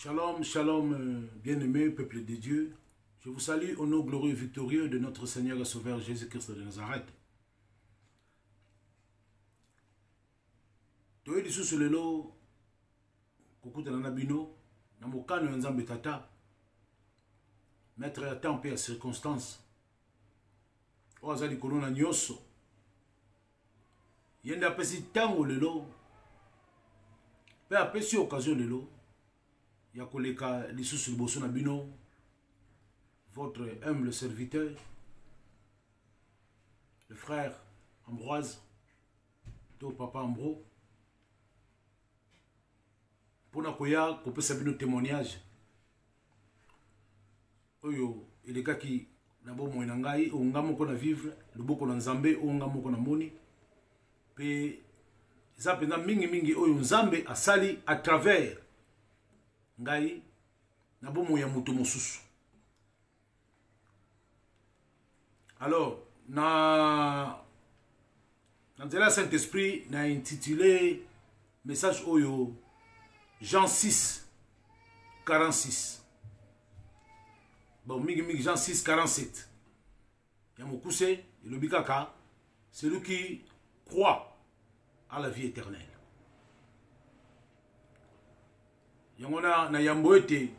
Shalom, shalom, bien-aimés, peuple de Dieu. Je vous salue au nom glorieux et victorieux de notre Seigneur et Sauveur Jésus-Christ de Nazareth. Toye lisusu lelo kokutana na bino na mokano ya Nzambe Tata mettre à temps et à circonstance o azali kolona nyoso yende apesi tango lelo pe apesi occasion lelo ya koleka lisusu liboso na bino votre humble serviteur le frère Ambroise to papa Ambro pour na koya kopesa bino témoignage oyo elekaki na bomo na ngai onga moko na vivre loboko na Nzambe onga moko na moni pe za pena mingi oyo Nzambe asali à travers ngai na bomo ya muto mosusu. Alors na nzela Saint-Esprit na intitulé message oyo Jean 6 46. Bon, mingi Jean 6 47. Yamokuse ilobikaka, celui qui croit à la vie éternelle. Yangona na yamboete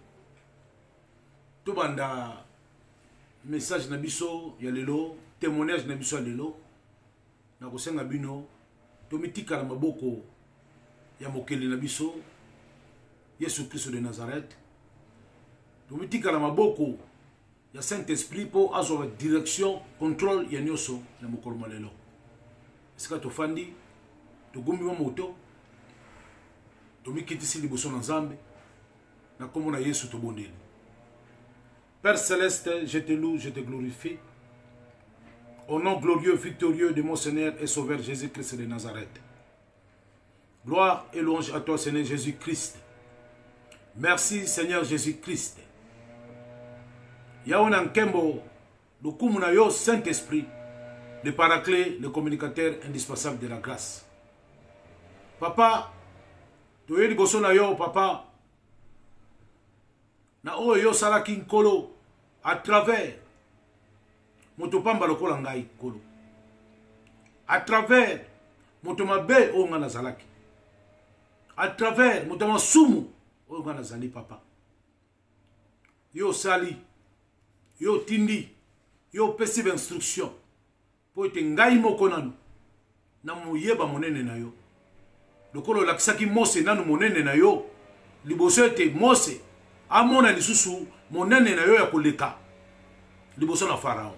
tobanda message na biso ya lelo, témoignage na biso ya lelo na kosenga bino tomitika na maboko ya mokeli na biso Yesu Christ de Nazareth. Tomitika na maboko ya Saint-Esprit pour azwa direction, contrôle ya nyoso na mokolo malelo. Esika tofandi togumbi wa moto tomikitisi liboso na Nzambe na kombo na Yesu tobondeli. Père Céleste, je te loue, je te glorifie. Au nom glorieux, victorieux de mon Seigneur et Sauveur Jésus-Christ de Nazareth. Gloire et louange à toi, Seigneur Jésus-Christ. Merci, Seigneur Jésus-Christ. Yaona Nkembo, le Kumuna yo Saint-Esprit, le paraclet, le communicateur indispensable de la grâce. Papa, tu es liboso na yo, papa. Na oyo salaki nkolo à travers motopamba lokola ngai kolo. À travers motomabe o nga nazalaki. À travers motomasumu o nga nazali papa. Yo sali, yo tindi, yo pesi instruction. Po ete ngai moko nanu na muyeba monene na yo. Lokolo lakisaki Mose nanu monene na yo. Liboso ete Mose amona lisusu monene na yo ya koleka liboso na Pharaon.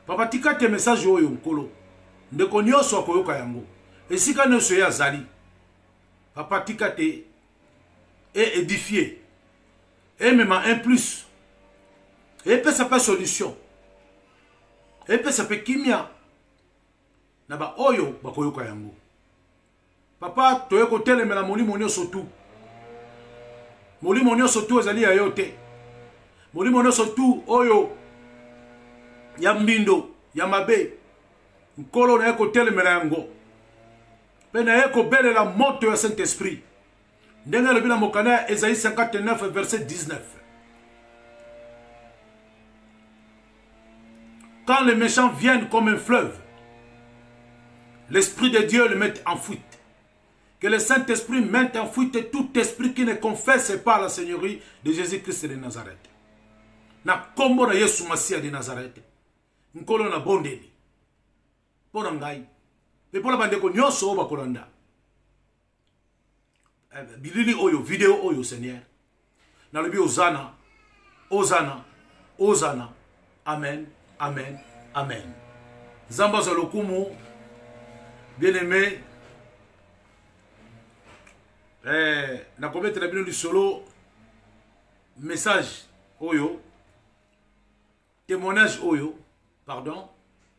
Papa tika te message oyo nkolo ndeko nyoso akoyoka yango esika nyonso ya zali. Papa tika te et édifier et même un plus et pesa pas solution et pesa pe kimia na ba oyo bakoyoka yango. Papa toyeko telemela molimo nyonso tu. Molimo nyonso tu ezali ya yo te. Molimo nyonso tu oyo ya mbindo ya mabe nkolo na yeko telemela yango pe na yeko belela moto ya Saint-Esprit ndenge lobi na mokanda ya Esaïe 59 verset 19. Quand les méchants viennent comme un fleuve, l'Esprit de Dieu le met en fuite. Que le Saint-Esprit mette en fuite tout esprit qui ne confesse pas la Seigneurie de Jésus-Christ de Nazareth. Na kombo na Yesu Masia de Nazareth. Nkolo na bondeli. Pona ngai. Pe pona bandeko nyoso oba kolanda. Bilili oyo, video oyo Seigneur. Na lobi Ozana. Ozana. Ozana. Amen. Amen. Amen. Zamba za lokumu. Bien-aimé. Na komettre na bino du solo message oyo témoignage oyo pardon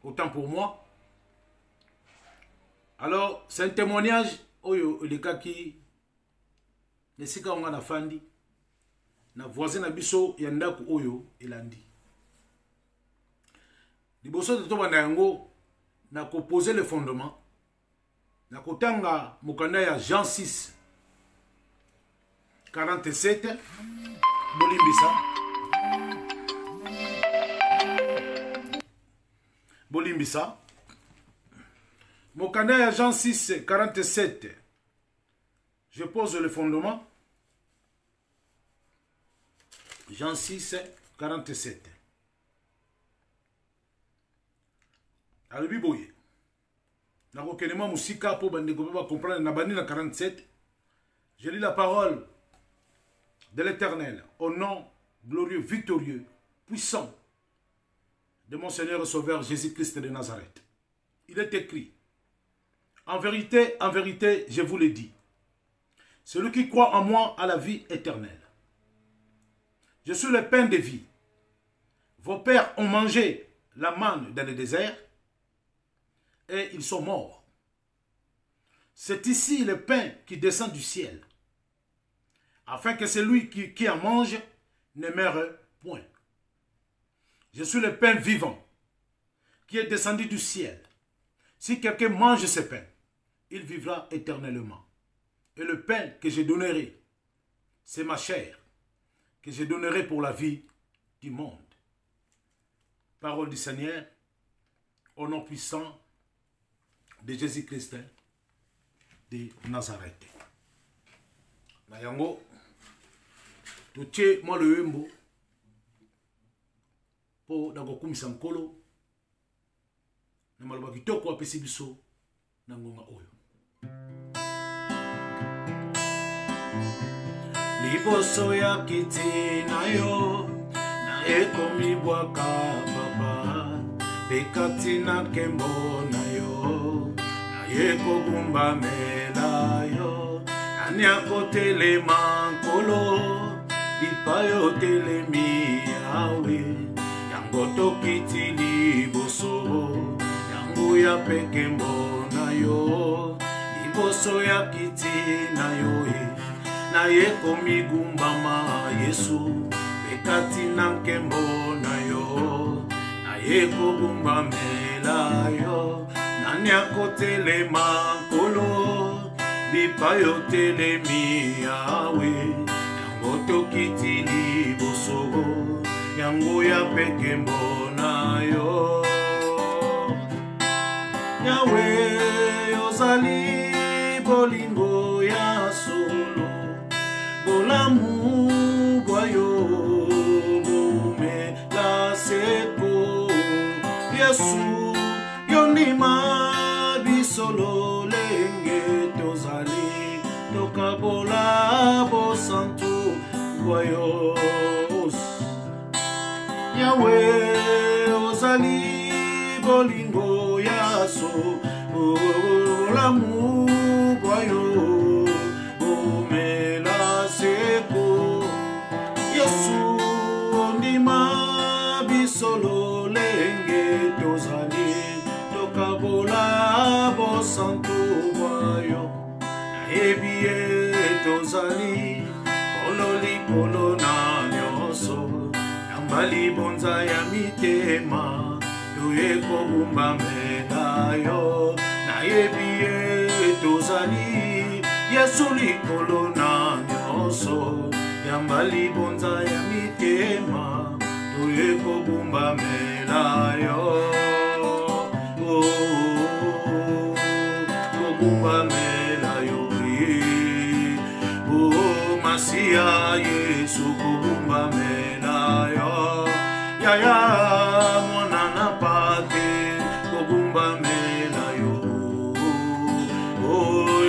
autant pour moi. Alors c'est un témoignage oyo le cas qui nesika nga na fandi na voisin na biso ya ndako oyo elandi liboso de toba na yango na ko poser le fondement na kotanga mokanda ya Jean 6 47 Bolimbisa. Bolimbisa. Mokanda Jean 6 47. Je pose le fondement. Jean 6 47. Alobi boye. Nakokenema musika po bande ko ba comprendre na bandi na 47. Je lis la parole de l'Éternel au nom glorieux, victorieux, puissant de mon Seigneur et Sauveur Jésus-Christ de Nazareth. Il est écrit: en vérité, je vous le dis, celui qui croit en moi a la vie éternelle. Je suis le pain de vie. Vos pères ont mangé la manne dans le désert et ils sont morts. C'est ici le pain qui descend du ciel, afin que celui qui en mange ne meure point. Je suis le pain vivant qui est descendu du ciel. Si quelqu'un mange ce pain, il vivra éternellement. Et le pain que je donnerai, c'est ma chair, que je donnerai pour la vie du monde. Parole du Seigneur, au nom puissant de Jésus-Christ de Nazareth. Nayango, tuche moi le wembo, po nagokumisa nkolo, na maloba kitoko apesi biso na ngonga oyo. Liboso ya kiti na yo, na ekomi bwaka papa, bekati na kembo na yo, na yeko gumba mela yo, nani akotelema nkolo, bipayo telemi yawe, yango tokiti liboso, yango ya pekembo na yo, liboso ya kiti na yo na yeko migumbama Yesu, bekati na nkembo na yo, na yeko gumba mela yo, nani akotelema nkolo, bipayo telemi yawe, yango tokiti liboso, yango ya pekembo na yo. Yawe ozali bolingo ya solo, bolamu boyo bome la seko, Yesu yonima bisolo lenge tozali, tokabola bosantu boyo. Yawe ozali bolingo ya so, bolamu boyo bome la seko, Yesu ondima bisolo lenge tozali, tokabola bosantu boyo. Ebie tozali kololi kolona nyoso, yambali bonza ya mitema, tuyeko gumba mela yo. Na ebie tozali Yesu likolo na nyoso, yambali bonza ya mitema, tuyeko gumba mela yo. Gumba mela yo, Masia Yesu gumba mela yo. Yaya mwana pate gumba mela yo.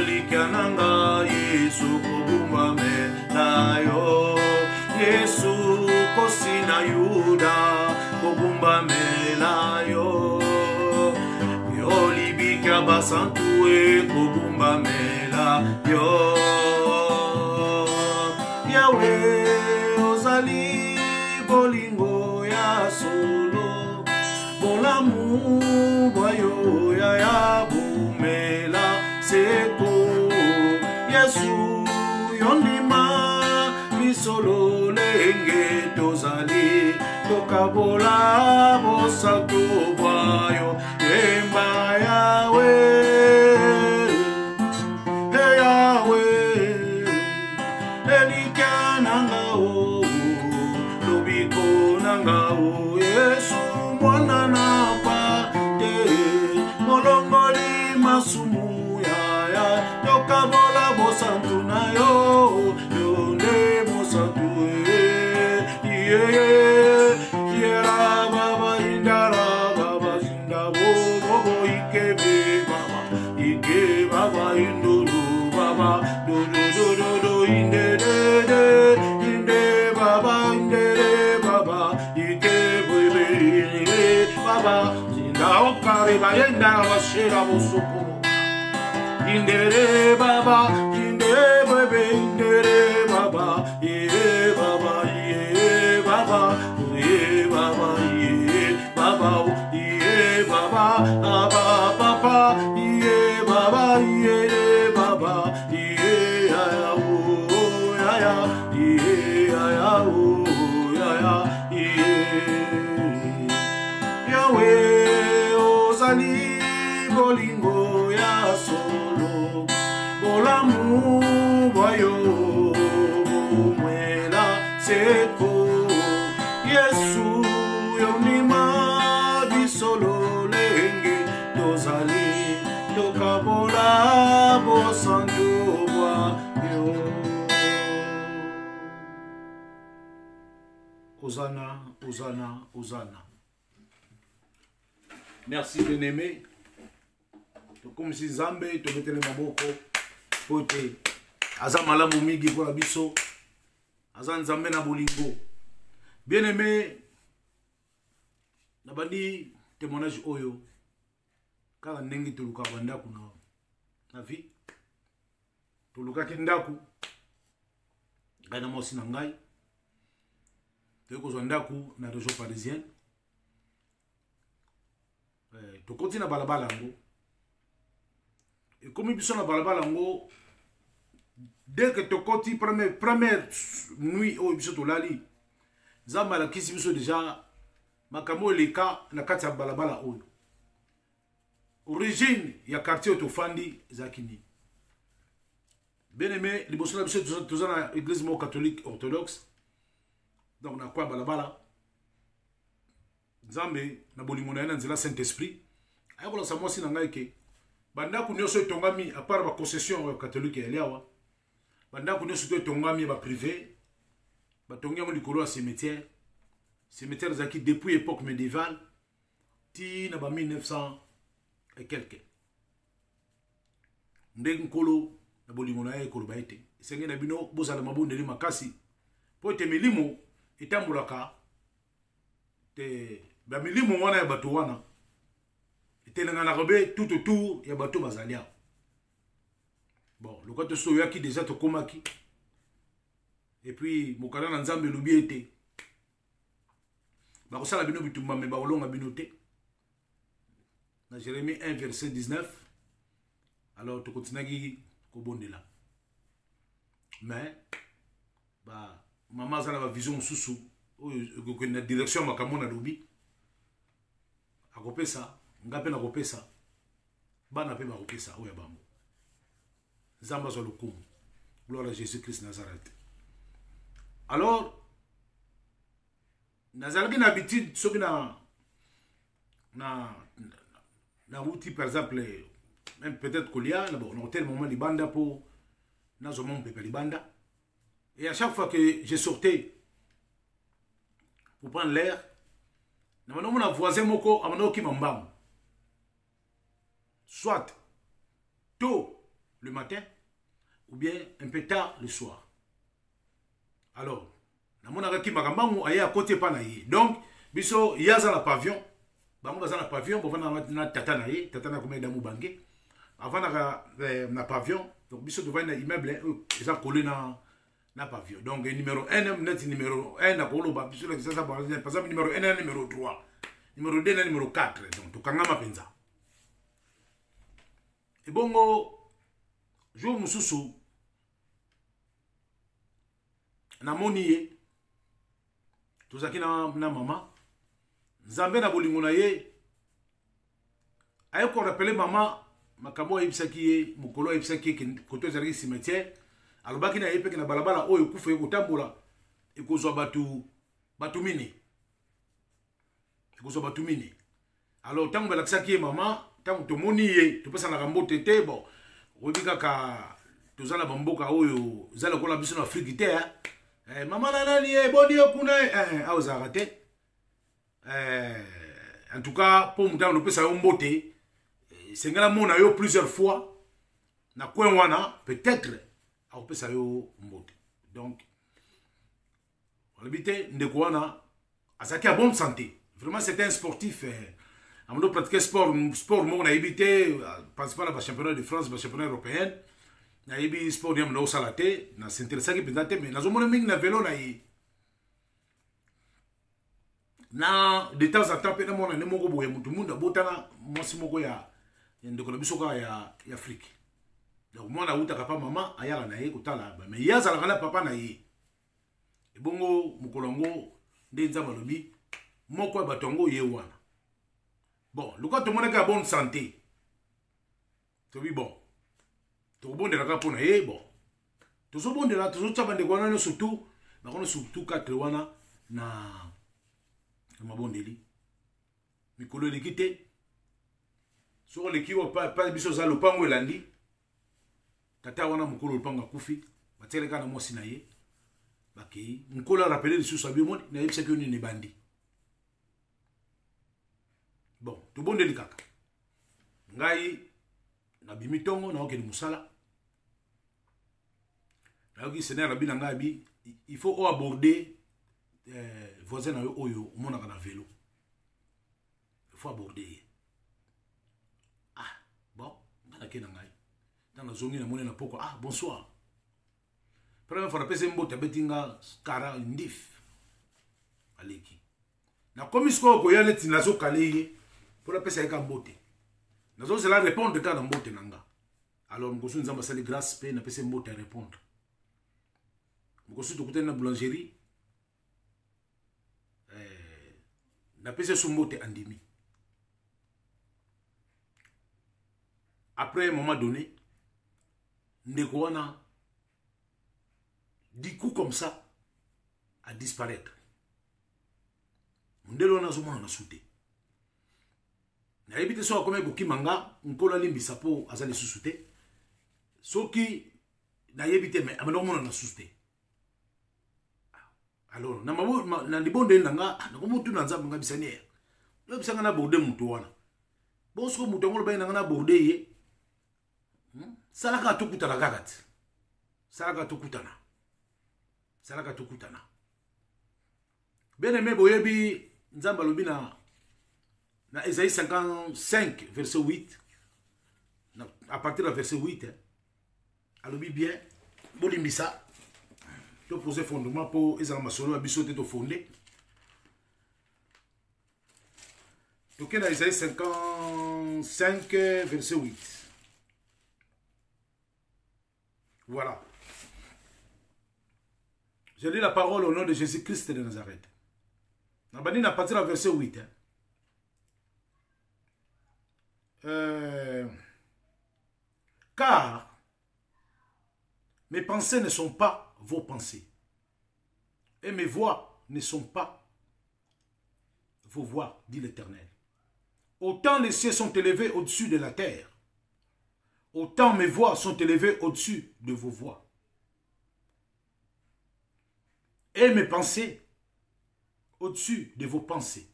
Likananga Yesu gumba mela yo. Yesu kosina Yuda gumba mela yo. Yolibika basantue gumba mela yo. Yawe ozali bolingo ya solo, bolamu boyo ya bumela seko, Yesu yondima bisolo lenge tozali, tokabola bosato boyo emba Yawe. Yawe, Elike o Yesu mwana na pate molongoli masumu ya yokabola bosantu na yo yonde bosantu yera baba indara baba zinda bobo ikebe baba induru baba do inde baba inde baba ikebe baba zinda okare bayenda bashera bosoko indere baba indere indere baba baba baba baba baba papa baba baba Yahweh ozali bolingo ya solo bolamu boyo mwela seko Yesu yonima bisolo lenge tozali tokabola bosandu bwa yo. Hosanna, Hosanna, Hosanna. Merci bien-aimé. Comme si Zambé te mettait les maboko pote azamala mumigi pour la biso azan Zambé na bolingo. Bien-aimé, nabandi témoignage oyo kala nengi tuluka bandaku na vie tuluka kindaku gana mosi na ngai toko zondaku na région parisienne to continue na balabala ngo et comme biso na balabala ngo dès que to koti première nuit au biso to lali zamba la kisi biso déjà makamo leka na kati ya balabala oyo origine ya quartier to fandi zakini bien aimé liboso na biso toza na église mo catholique orthodoxe donc na kwa balabala Nzambe na bolingo na yana nzela Saint-Esprit ayokola sa mwasi na ngai ke bandako nyonso etongami à part ba concession ya catholique ya liawa bandako nyonso etongami ba privé batongi mo likolo ya cimetière zaki depuis époque médiévale ti na ba 1900 et quelques ndenge nkolo na bolingo na ye kolo baite senge na bino bozala mabondeli makasi po ete milimo etambulaka te ba milimo wana ya bato wana etelenga na robe tout autour ya bato bazalia bon le côté so yaki déjà to komaki et puis mokala na nzambe lobi ete ba kosala bino bitumba me ba olonga bino te na Jérémie 1 verset 19 alors to continuaki ko bondela mais ba mama zana ba vision susu oyo na direction makambo na lobi akopesa ngape na kopesa bana pe ba kopesa oya bango zamba zo lokumu gloire à Jésus Christ Nazareth. Alors nazalaki na habitude soki na route par exemple même peut-être kolia na bon hôtel moment libanda pour nazo mon pepe libanda et à chaque fois que je sortais pour prendre l'air na mon voisin moko amano ki mambam soit tôt le matin ou bien un peu tard le soir. Alors na mon aki makambangu aya côté pa na yi donc biso yaza la pavillon bango baza na pavillon bo vana na tata na yi tata na komeda mu bange avant na pavillon donc biso devant na immeuble ils collé na pavillon donc numéro 1 net numéro 1 na kolo ba biso ça par exemple numéro 1 na numéro 3 numéro 2 na numéro 4 donc to kangama penza et bongo jour mususu na moni tozaki na mama Nzambe na bolingo na ye aye ko rappeler mama makambo yebisaki ye mukolo yebisaki koto ezalaki cimetière alobaki na ye peke na balabala oyo kufa ye kotambola ekozwa batu mini Kozwa batumini. Alors tant que l'accès qui est maman, tant que tout le monde y est, tu peux s'en avoir tété bon. Obika ka tozala bamboka oyo zala kola biso na Afrique té hein. Maman nani e boni okuna a ozarate. En tout cas pour muta on peut ça mbote. C'est ngala mona yo plusieurs fois. Na coin wana peut-être on peut ça yo mbote. Donc on habite ndeko wana azaki à bonne santé. Vraiment c'était un sportif on a pratiqué sport on a évité principalement le championnat de France, le championnat européen. On a évité sport on a salaté, on s'intéressé qui peut-être mais nous avons mis na vélo na de temps en temps on a moko boye mutu munda botana mwasi moko ya ndeko na biso ka ya Afrique. Donc moi na uta papa maman ayala na ye kotala mais yaza la papa na ye. Et bongo mukolongo nde nzamba lobi moko batongo ye wana. Bon, le cas tout le monde a bonne santé. Tu dis bon. Tu es bon de la capone, bon. Tu es bon de la, tu es bon de la, surtout, surtout 4 wana na ma bonne délit. Mikolo de quitter. Sur les qui pas biso za le pango elandi. Tata wana mukolo le panga kufi. Batele kana mo sinaye. Baki, mukolo rappeler les sous abio mon, na yebse que ni bandi. Bon, tout bon délicat. Ngai na bimitongo na okeni musala. Na oki sene rabi na ngai il faut aborder voisin na yo oyo mona kana vélo. Il faut aborder. Ah, bon, ngana ke na ngai. Dans la zone na mona na poko. Ah, bonsoir. Première fois rapese mbote betinga kara ndif. Aleki. Na komisko ko yale tinazo kaleye. Pour la personne qui a mboté. Nous allons la répondre quand on mboté nanga. Alors nous allons faire grâce pour la personne mboté répondre. Nous allons faire une boulangerie. La personne sous mboté endémie. Après un moment donné, nous avons du coup comme ça à disparaître. Nous avons sauté. Na ebite so comme boki manga nkola limbisa po azali susute soki na yebite mais amano mona na susute alors na mabo na libonde nanga na ko mutu na nzamba ngabisani ya lo bisanga na borde mutu wana bosko mutu ngolo bayina na borde ye salaka tukutana kakati salaka tukutana bene me boyebi nzamba lobina dans Ésaïe 55, verset 8, à partir du verset 8, alors bien, Bolimbisa, tu posé fondement pour Ezra Masolo, Abisote te fondé. Donc, dans Ésaïe 55, verset 8. Voilà. Je lis la parole au nom de Jésus-Christ de Nazareth. À partir du verset 8. Car mes pensées ne sont pas vos pensées et mes voix ne sont pas vos voix, dit l'Éternel. Autant les cieux sont élevés au-dessus de la terre, autant mes voix sont élevées au-dessus de vos voix. Et mes pensées au-dessus de vos pensées.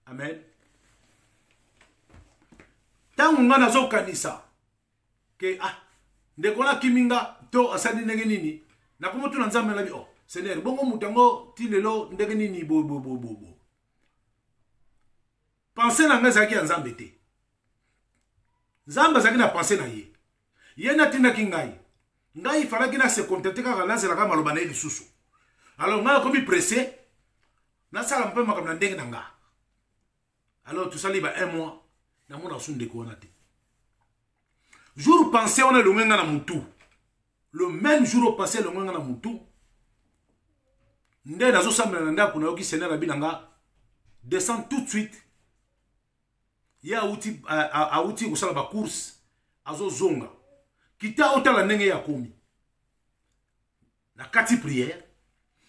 Amen. Tant nga nazo kanisa que ndekona kiminga to asani ndenge nini na komo tu nzambe la bi Seigneur bongo mutango ti lelo ndenge nini bo penser na nga zaki nzambe te nzambe zaki na penser na ye na tinda ngai fala kina se contenter kaka lazela kama maloba na lisusu alors nga komi pressé na sala mpe makamna ndenge na nga alors tout ça liba un mois na mona sunde ko na te jour pensé on a le mwenga na mutu le même jour passé le mwenga na mutu nde nazo sambela na ndako na yoki Seigneur abinanga descend tout de suite ya outi kusala ba course azo zonga kita otala ndenge ya komi na kati prière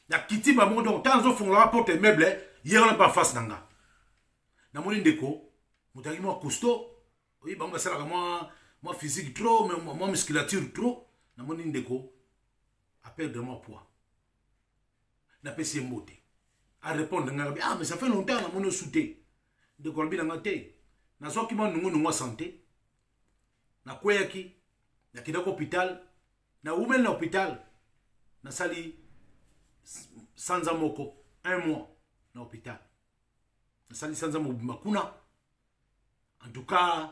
na kiti ba mondo tanzo fongola porte meuble yera pas face nanga na moni ndeko mutaki moi costaud oui bango basalaka moi physique trop moi musculature trop na moni ndeko a perdre moi poids na pesi mbote a répondre nga ah mais ça fait longtemps na moni souté de kolbi na ngate na soki mo nungu santé na kweyaki na kidako hôpital na umel na hôpital na sali sanza moko 1 mois na hôpital na sali sanza makuna en tout cas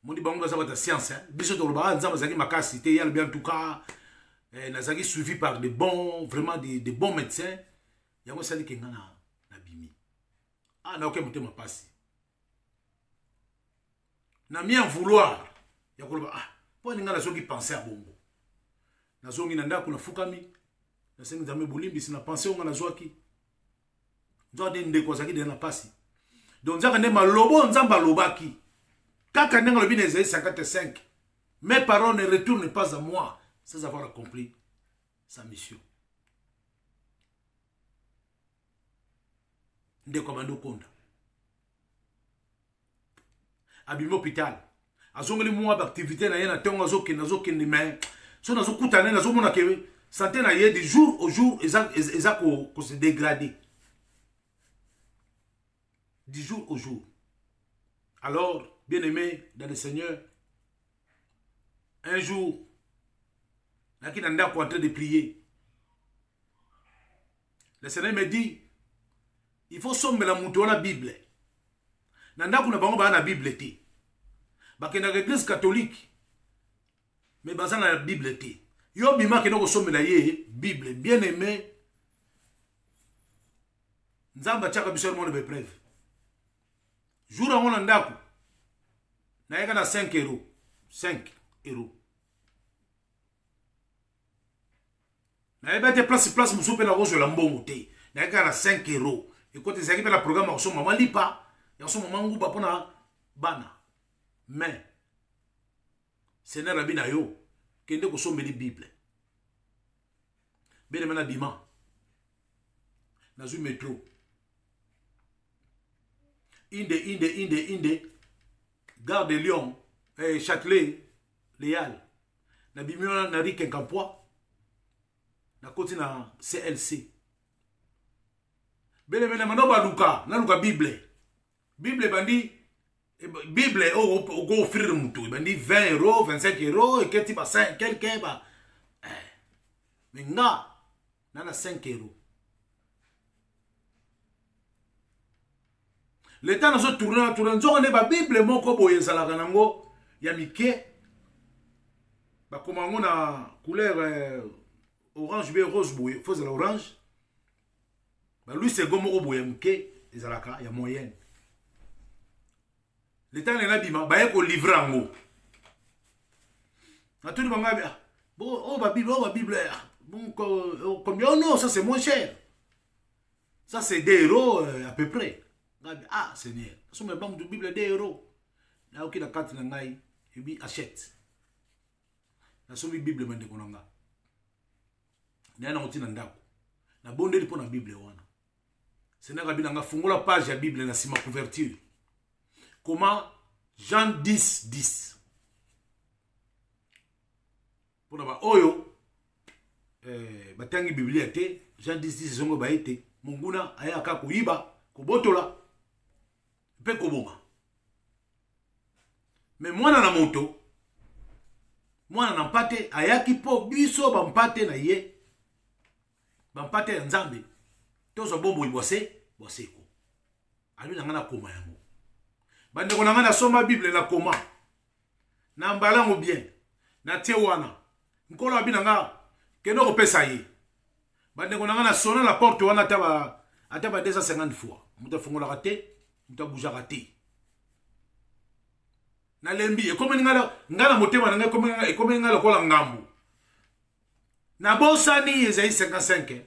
moni bango za bata science hein biso to ba nzamba zaki makasi te yal bien en tout cas na zaki suivi par des bons vraiment des bons médecins yango sali kenga na bimi ah na oké mutema pasi na mi en vouloir ya koloba ah po ninga na soki penser à bongo na zongi na ndako na fukami na sengi nzambe bolimbi sina penser onga na zwaki nzwa de ndeko zaki de na pasi donc nzaka nde malobo nzamba lobaki kaka ndenga lobi na Esaïe 55 mes paroles ne retournent pas à moi sans avoir accompli sa mission ndeko bando konda abimi hôpital azongeli mwa d'activité na ye na tongo azokende mais so nazokutana nazomona ke santé na ye de jour au jour eza ko se dégrader du jour au jour. Alors bien aimé dans le Seigneur, un jour naki na ndako en train de prier, le Seigneur me dit il faut sommer la muto na Bible. Nanda kuna bango ba na Bible te. Bakenda l'église catholique. Mais baza na Bible te. Yo bima ke no sommer la ye Bible bien aimé. Nzamba chaka biso mo de preuve. Jour on na ndako. Na yeka na 5 euros. 5 euros. Na yeba te place musupe na rojo la mbongo te. Na yeka na 5 euros. Et quand ils arrivent à la programme, ils sont maman lipa, ils sont maman gouba pour na bana. Mais, c'est n'a rabbi na yo, qui est de sommer les Bibles. Bien maintenant bima, dans un métro. Inde, Gare de Lyon, Châtelet, Léal. Na bima na rique Campois, na côté na CLC. Bele mena mano baluka na luka Bible bandi Bible o go offrir mutu bandi 20 euros 25 euros et quel ba 5 quelqu'un ba mais nga na 5 euros le temps na tourner nzonga ne ba Bible moko boye salaka nango ya mike ba komango na couleur orange be rose boye faut la orange. Lui c'est comme au boyemke ezalaka ya moyenne. L'état n'est pas bima ba ko livrer ango. Na tout banga bon oh ba Bible bon combien non ça c'est moins cher. Ça c'est 2 euros à peu près. Ah Seigneur, ça me banque de Bible 2 euros. Na oki na carte na ngai ebi achète. Na somi Bible mande konanga. Na na otina ndako. Na bondeli pour na Bible wana. C'est n'a pas bien fungola page de la Bible na sima couverture. Comment Jean 10:10. Pour ba oyo batangi Biblia te Jean 10:10 zongo ba été munguna aya ka kuiba kubotola pe koboma. Mais mwana na moto mwana na mpate ayaki po biso ba mpate na ye ba mpate ya Nzambe. Tozo bombo ibose boseko ali na ngana koma yango bande ko na ngana soma Bible na koma na mbala mo bien na tie wana nkolo abina nga kendo ko pesa yi bande ko na ngana sona la porte wana ataba 250 fois muta fungola raté muta bouja raté na lembi e comme ngala motema nga comme ngala ko la ngambu na bosani Esaïe 55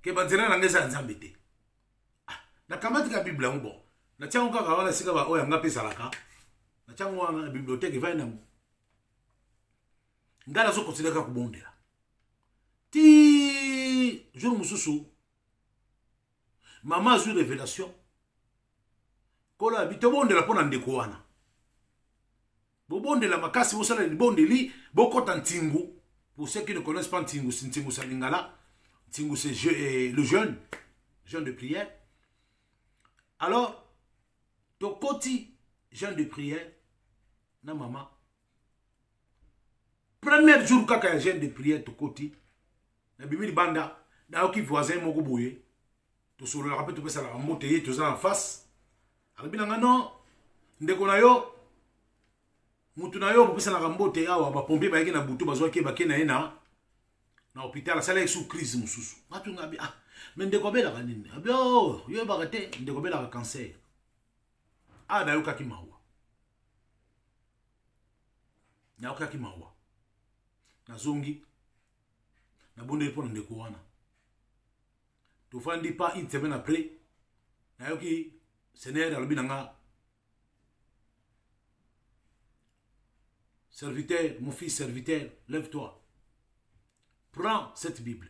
ke banzela na ngeza Nzambe te na kamati ka Bible ngo bon na tiango kaka wana sika ba oya nga pesa laka na tiango wana bibliothèque va nango ngala zo considérer ka kubondela ti jour mususu Maman a eu révélation. Kola habite bonde la pona ndeko wana. Bonde la makasi vous sala bonde li boko tantingu. Pour ceux qui ne connaissent pas Ntingu, c'est Ntingu Salingala. Ntingu c'est le jeune de prière. Alors, ton côté jeune de prière, na maman. Premier jour quand il y a jeune de prière, ton côté, na bimi banda, na oki voisin moko boye. To solo la rappel to pesa la moteye to en face. Alibina non, ndeko na yo mutu na yo bopesa na rambote awa ba pompier ba yaki na butu bazwa ke ba ke na na hôpital sala sous crise mususu. Atu ngabi ah mais ndeko bela kanini. Abi oh yo ba kate ndeko bela ka cancer. Ah na yo kaki mawa. Na yo kaki mawa. Na zongi na bonde pour ndeko wana. To fandi pas une semaine après na yo ki Seigneur alibina nga serviteur, mon fils serviteur, lève-toi. Prends cette Bible.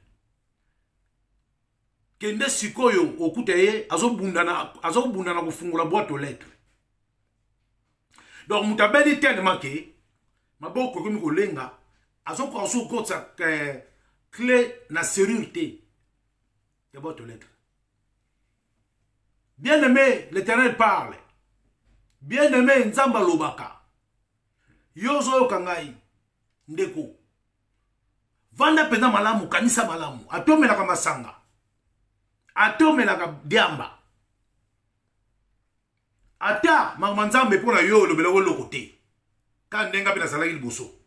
Kende sikoyo okuteye azobundana kufungula boîte aux lettres. Donc mutabeli tellement que maboko komi kolenga azoko sa clé na sécurité de boîte aux lettres. Bien-aimé, l'Éternel parle. Bien-aimé, Nzamba Lobaka. Yozo kangai ndeko. Vanda penda malamu kanisa malamu. Atome la kamasanga. Atome la diamba. Ata mamanzambe pona yo lo bela wolo kote. Kan denga pena salagi liboso.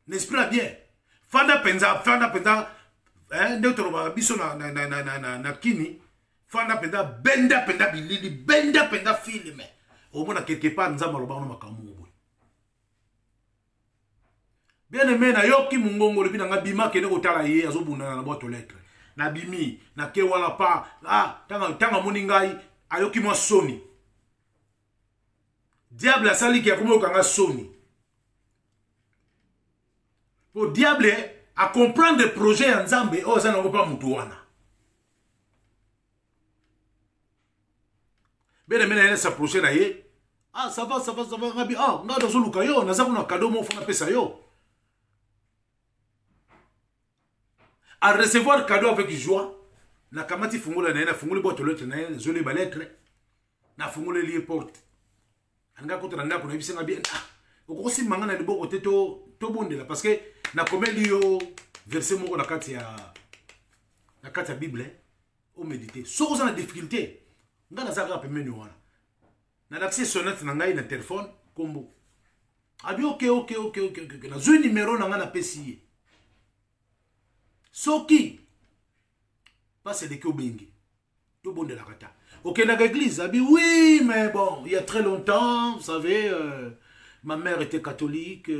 N'est-ce pas bien? Fanda penza ndotoro biso na kini. Fanda benda bilili benda filme. Au moins, quelque part, nous avons le bien aimé, na yoki mungongo le bina ngabima kene kotala ye azobunda na boîte aux lettres. Na bimi, na ke wala pa, ah, tanga moningai ayoki mo soni. Diable a sali ki akomo kanga soni. Pour diable a comprendre le projet en Nzambe, oh ça n'en pas mutu wana. Bien aimé, na sa projet na ye. Ah, ça va, Rabi. Ah, on a dans le caillou, on a un cadeau, mon frère, ça yo. À recevoir cadeau avec joie, na kamati fungula na fungule boîte aux lettres na zole ba lettre, na fungule lié porte. Anga ko tranga ko na bisenga bien. Ah, ko si manga na libo côté to bondela parce que na komeli yo verset moko na kati ya Bible, au méditer. Sauf ça la difficulté. Nga na zaka pemeni wana. Na l'accès sonnette na ngai na téléphone combo. Abi ok. Na zo numéro na nga na pesi. Soki passe de Kobengi. To bon de la kata. Ok na l'église, abi oui mais bon, il y a très longtemps, vous savez ma mère était catholique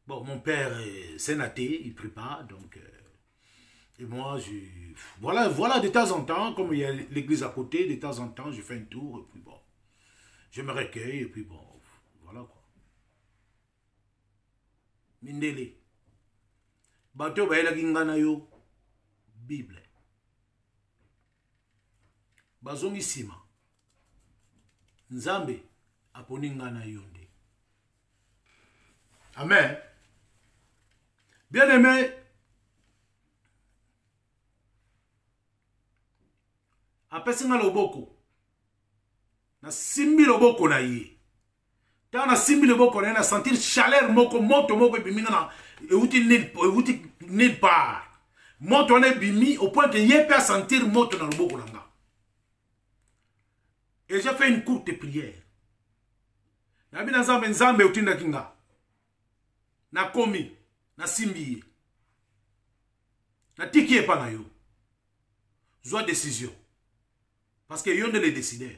bon mon père c'est un athée, il prie pas donc et moi voilà de temps en temps comme il y a l'église à côté, de temps en temps je fais un tour et puis bon. Je me recueille et puis bon, voilà quoi. Mindele. Bato ba ela kingana yo Bible. Bazongi sima. Nzambe aponi ngana yonde. Amen. Bien aimé. Apesinga loboko. Na simbi loboko na ye. Ta na simbi loboko na ye na sentir chaleur moko moto moko ebimi na euti nulle part. Moto na ebimi au point que ye peut sentir moto na loboko na nga. Et j'ai fait une courte prière. Na bina nzambe utinda kinga. Na komi na simbi. Na tiki e pa na yo. Zwa décision. Parce que yon de les décideurs.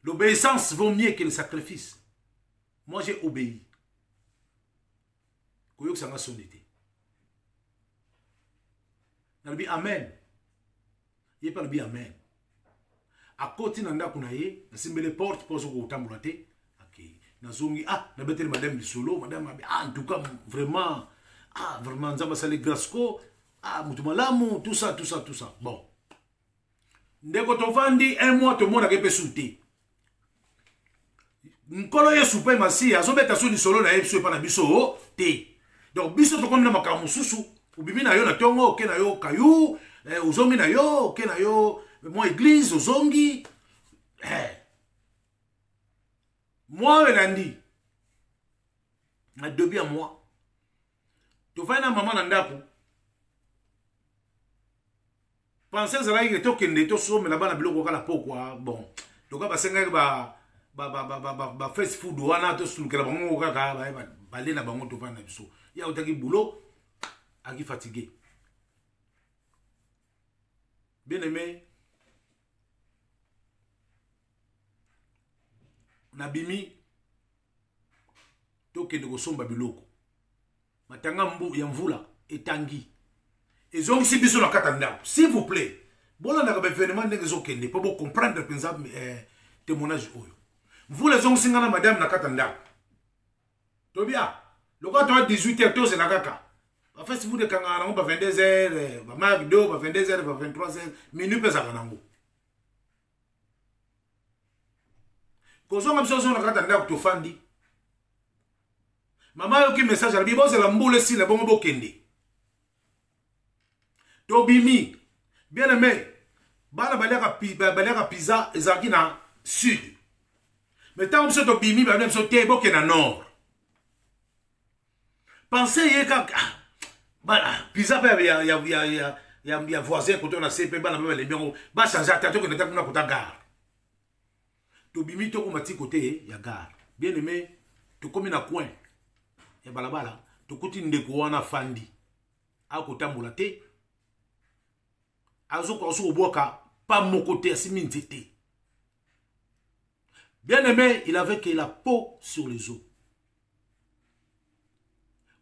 L'obéissance vaut mieux que le sacrifice. Moi j'ai obéi. Koyok sanga sonité. Nalbi amen. Yé pas le amen. À côté nanda kunaye, na simbele porte pour so ko tambulate. OK. Na zongi ah, na betel madame du solo, madame en tout cas vraiment nzamba sale grasco, Ah, Moutoumalamu, tout ça, tout ça, tout ça. Bon. Ndeko tovandi, un mois, tout le monde a été souté. Nkolo ye soupe masi, azobeta so di solo na yepso pa na biso, te. Donc, biso to comme na makamususu, ubimi na yo na tongo, ke na yo kayu, uzongi na yo, ke na yo, mo église, uzongi. Moi, elandi. Na debi à moi. Tovandi na maman na ndako. Pensez à la que tu as so mais là-bas na biloko kala pokwa bon donc ba senga ba fast food wana to sulukela bango kaka ba le na bango to vana biso ya utaki boulot aki fatigué bien aimé na bimi to kende ko somba biloko matanga mbu ya mvula etangi. Et donc, si vous s'il vous plaît, bon, on a un événement pour comprendre le témoignage. Vous les hommes, madame Nakatanda. Tobia, le cas de 18h, c'est la caca. En fait, si vous êtes 22h, 22h, 23h, minutes, c'est ça. Quand on a besoin de Nakatanda, tu fandi. Maman, qui message à la Bible, c'est la moule si la bombe kende. Tobimi, bien aimé, bala balaka pizza ezaki na sud. Mais tant que vous Tobimi, vous avez sauté boké na nord. Pensez yeka pizza ya voisin quand on a CP bala les bien ba changer attention que n'était pas gare. Tobimi to komati côté ya gare. Bien aimé, to komi na coin. Ya balabala, to kuti ndeko wana fandi. A kotambola te. Azo au boka, pas mon côté, c'est minzité. Bien aimé, il avait que la peau sur les os.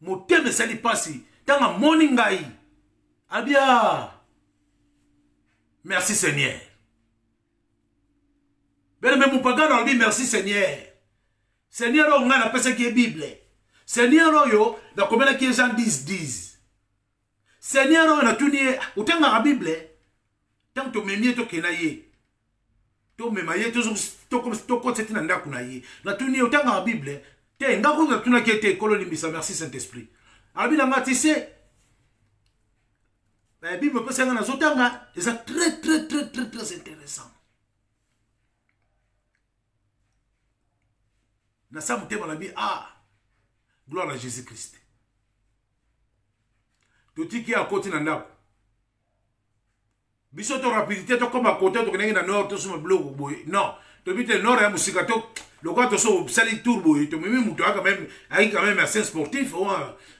Mon thème, ça lui passe. Dans la morning, ah bien. Merci Seigneur. Bien aimé, mon pagan, on dit merci Seigneur. Seigneur, on a la personne qui est Bible. Seigneur, on a combien de gens disent. Seigneur, on a tout nié. Autant dans la Bible. Tant que tu to kenaye to memaye to comme c'était dans la kunaye na tuni autant dans la Bible te ngako na tuna qui était coloni misa merci Saint-Esprit abi na matisse la Bible peut s'en na zotanga c'est très intéressant na sa mutema na bi gloire à Jésus-Christ to tiki a côté na ndako biso to rapidité to comme à côté to kengi na nord to suma bloc boy non to bite nord ya musika to le quoi to so sali turbo to mimi muto quand même assez sportif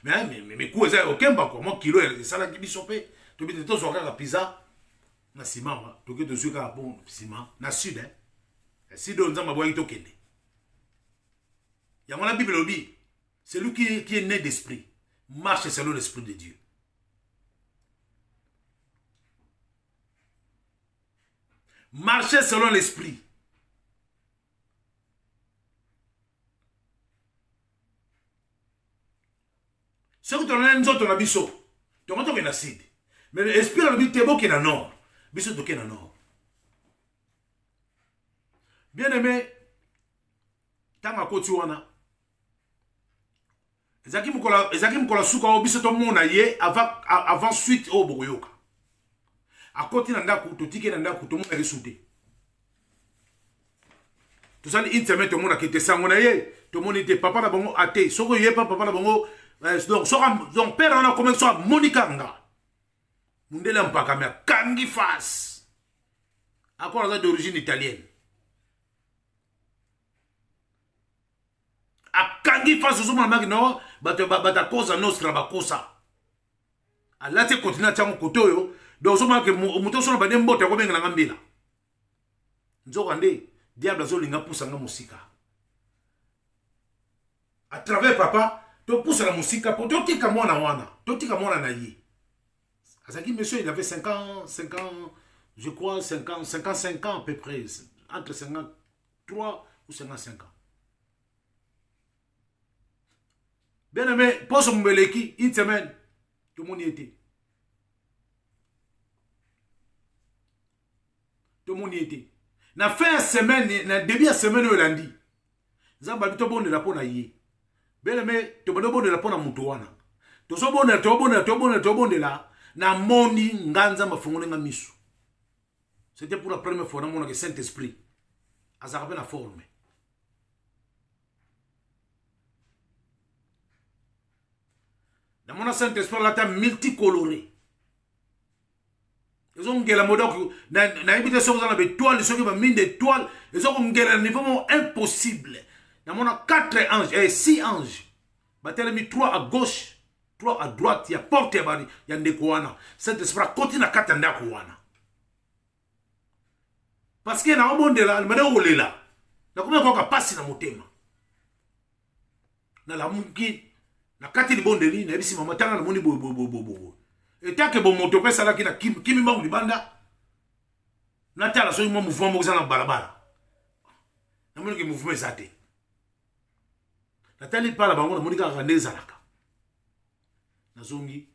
mais quoi ça aucun pas quoi moi kilo ça la biso pe to bite to so ka pizza na ciment to ke to so ka bon ciment na sud si do nzamba boy to kende ya la Bible obi c'est lui qui est né d'esprit marche selon l'esprit de Dieu. Marcher selon l'esprit. Ce que tu as dit, tu as biso. Tu as dit acide. Mais l'esprit a dit, tu es qui est nord. Biso tu es nord. Bien aimé, tant à côté wana. Ezaki mukola suka o biso to mona ye avant suite au boyoka. À côté de la tout le monde est soudé. Tout ça, il tout le monde a quitté ça. Tout le monde était papa la bongo athée. Si vous n'avez pas papa la bongo, donc père, on a commencé à Monica. Mundela mpaka mais kangi face. Encore d'origine italienne. A kangi face, vous m'avez dit non, bata cosa nostra bakosa. A là, tu continues à t'en côté. Donc, on a que muto sona bade mbote ko benga ngambila. Nzoko ande diable azolinga poussa nga musika. À travers papa, to poussa la musika pour to tika mwana wana. To tika mwana na yi. Azaki monsieur, il avait 5 ans, je crois 55 ans à peu près, entre 53 ou 55 ans. Bien aimé, pour son mbeleki, une semaine, tout le monde y était. tout le monde y était. Na fin de semaine, na début de semaine, au lundi. Zamba bito bon de la pona yé. Belle mais, tu bon de la pona mutuana. Tu so bon de la. Na moni nganza mafungone nga misu. C'était pour la première fois dans mon Saint-Esprit. Azarabe na forme. Dans mon Saint-Esprit, là, t'as multicoloré. Ils ont la mode na invitation dans la étoile, ceux qui ont mis des toiles, ils ont un niveau impossible. Dans mon 4 anges et 6 anges. Bah t'as mis 3 à gauche, 3 à droite, il y a porte il y a ndekouana. Saint-Esprit continue à katanda kouana. Parce que na monde là, le madame là. Na comment quoi passe na motema. Na la munki na kati li bonde li na bisi mama tanga na moni bo. Et tant que bon moto pesa là qui na kimi mbangu libanda. Na tala so mo mouvement mo na balabala. Na moni ki mouvement ezate. Na tali pala bango na moni ka randeza laka. Na zongi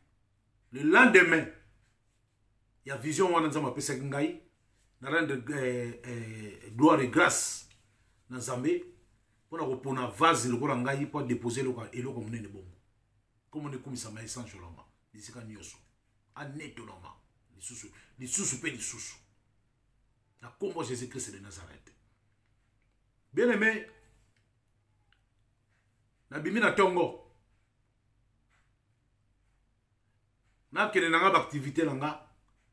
le lendemain il y a vision wana nzama pesa ngai. Na rendre gloire et grâce na Zambé pour na vase le kola ngai pour déposer le eloko monene bongo comme on est comme ça mais sans joloma disika nyoso aneto loma les sous pe les sous na kombo Jésus Christ de Nazareth bien aimé na bimi na tongo na kene na ba activité nga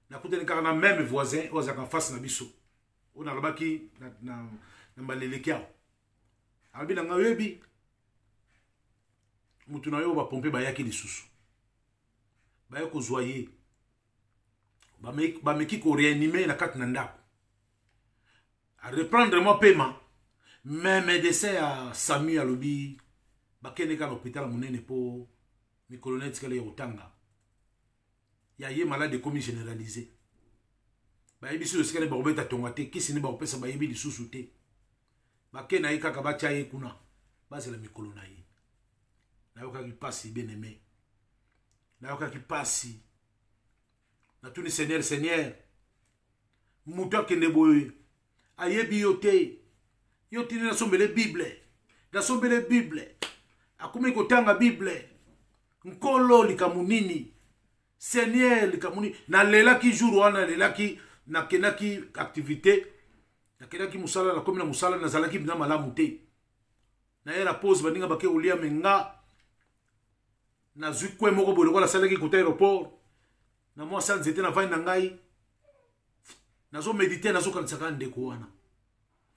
na kutene kaka même voisin ozaka face na biso on a labaki na malelekia albi na ngawebi mutu na yo ba pomper ba yaki lisusu ba yako zoyer ba meki ko réanimer na kat na ndako a reprendre mon paiement mais médecin à Samuel alobi ba kene ka l'hôpital monene po mi colonel tikale yotanga ya yé malade commis généralisé ba yebi so sikale ba obeta tongate kisi ni ba opesa ba yebi lisusu te ba ke na yika ka ba chaye kuna ba c'est la mikolo na ye na yoka ki passe bien aimé na yoka ki passe na tout le Seigneur muto ke ndeboye ayebi yote na sombele Bible akumi kotanga Bible nkolo likamunini Seigneur likamuni na lela ki jour wana lela ki na kenaki activité na kenaki musala na komina musala na zalaki bina malamu te na era pause baninga bake olia menga na zukwe moko bolo la salaki côté aéroport na moi ça nzete na vai na ngai na zo méditer na zo kansaka ndeko wana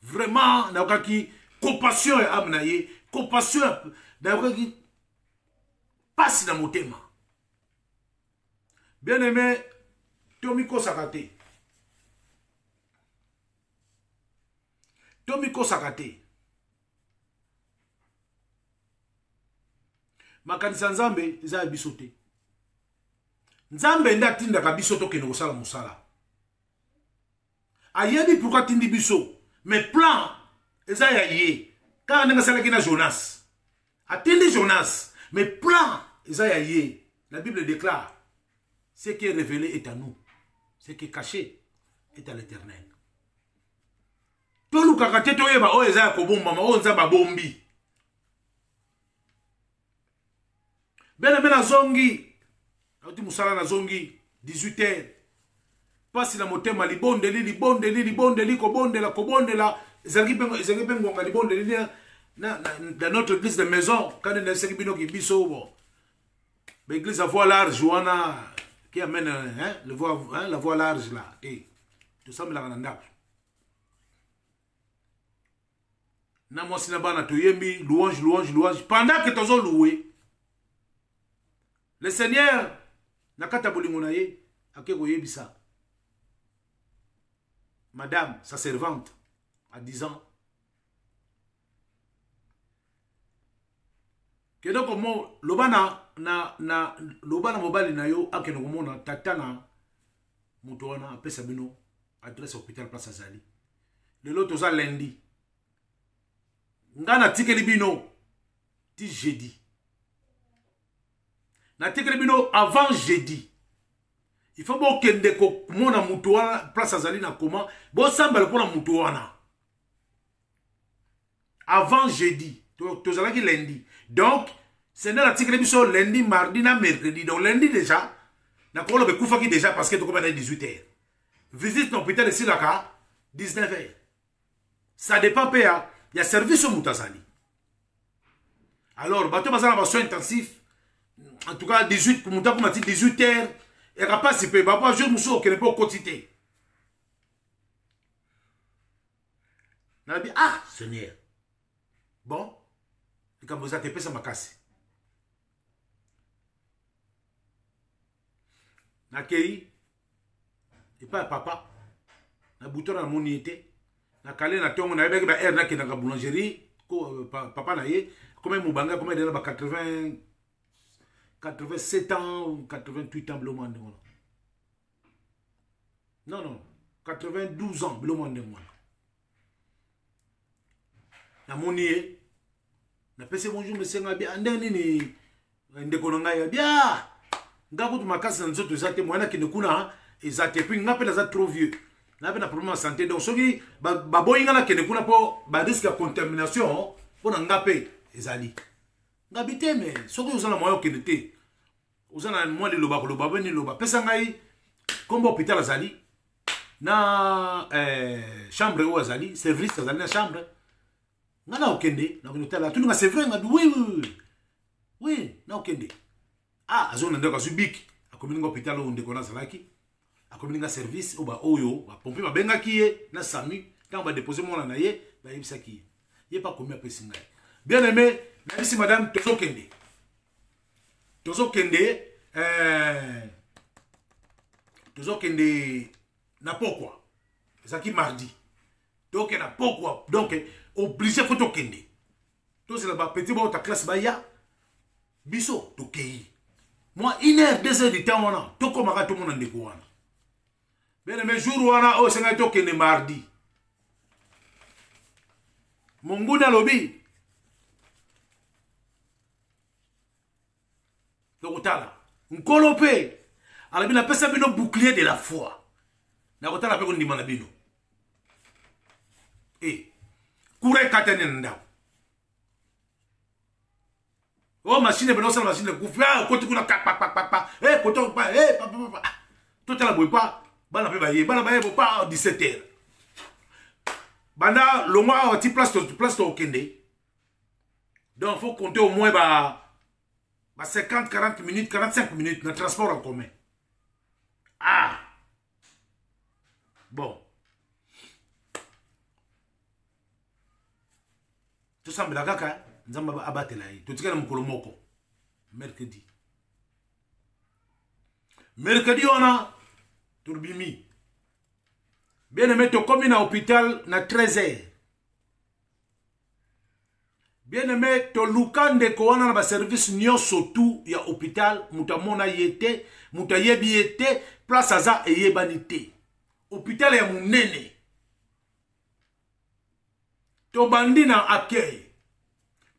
vraiment na okaki compassion ya amna ye compassion na okaki passe na motema. Bien aimé, Tomiko Sakate. Tomiko Sakate. Makanisa Nzambe, eza bisote. Nzambe nda tinda ka bisoto ke no sala musala. Ayebi pourquoi tindi biso, mais plan eza ya ye. Ka nga sala kina Jonas. Atindi Jonas, mais plan eza ya ye. La Bible déclare ce qui est révélé est à nous. Ce qui est caché est à l'Éternel. Tolu kakate toyeba o eza kobomba ma o nzamba bombi. Bena zongi. Oti musala na zongi 18h. Pasi na motema libonde kobondela ezangi pengo nga libonde dans notre église de maison quand on est bino ki biso bo. L'église à voie large wana qui amène la voie large là. Et tout ça, me l'a rendu. Na moi, si na bana to yembi, louange. Pendant que tu as loué, le Seigneur, na kata bolingonaye, akeko yebisa. Madame, sa servante, à 10 ans. Que donc, moi, lobana mobali na yo akeno komona tatana muto wana apesa bino adresse hôpital place Azali lelo toza lundi ngana tikeli bino ti jeudi na tikeli bino avant jeudi Il faut bon kende ko mona mutu wana place azali na koma bo sambala pona mutu wana avant jeudi to zalaki lundi donc c'est dans l'article biso lundi mardi na mercredi donc lundi déjà na ko lo be kufa ki déjà parce que to ko na 18h visite dans l'hôpital ici là 19h ça dépend pa il y a service au mutasali alors bato bazana ba soins intensifs en tout cas 18 pour muta ko 18h. Et pas si peu, papa, je me suis dit pas au quotidien. Ah, Seigneur. Bon, et quand vous avez fait ça, ma casse. Nakei, et pas papa, na bouton na mon été, na calé na tongo na bébé air na qui na boulangerie, papa na yé, comme mon banga, comme il est là 87 ans ou 88 ans, non, 92 ans, na moni na pese bonjour monsieur ngabi andeni ni ndeko ngai bien ngako tu makasi na nzoto zate mwana ki nekuna ezate puis ngape na za trop vieux na pe na problème de santé donc soki ba boyinga na ke nekuna po ba risque de contamination po na ngape ezali ngabi te mais soki uzana moyo kenete uzana moi le loba ko loba beni loba pesa ngai kombo hôpital azali na chambre ou azali service azali na chambre ngana okende na hôpital tu nga c'est vrai ngabi oui na okende ah azona ndeka subiki akomini ngo hôpital o ndeko na salaki akomini nga service o ba oyo ba pompe ba benga kiye na sami quand ba déposer mon na ye ba yebisa kiye ye pas combien pesi ngai bien aimé merci madame tozo kende na pourquoi ça qui mardi donc na pourquoi donc obligé faut tokende to c'est là petit ba ta classe ba ya biso tokei moi 1 heure 2 heures de temps wana to komaka to mona ndeko wana bien mais jour wana o senga tokende mardi monguna lobi Tokotala nkolope alabina pesa bino bouclier de la foi na kotala pe ko ndima na bino kure katene ndao oh machine bino sala machine kufia koti kuna pa koto pa pa totala boy pa bana pe baye bo pa 17h banda longwa oti place to okende donc faut compter au moins ba 50, 40 minutes, 45 minutes de transport en commun. Ah! Bon. Tout ça, mais la gaka, nous avons abattu là. Tout ce qui est dans le mercredi. Mercredi, on a Tourbimi. Bien aimé, tu commis à l'hôpital na 13h. Bien aimé, to lukande ko wana na ba service nyoso tu ya hôpital mutamona yete mutayebi yete place aza eyebanité hôpital ya munene to bandi na accueil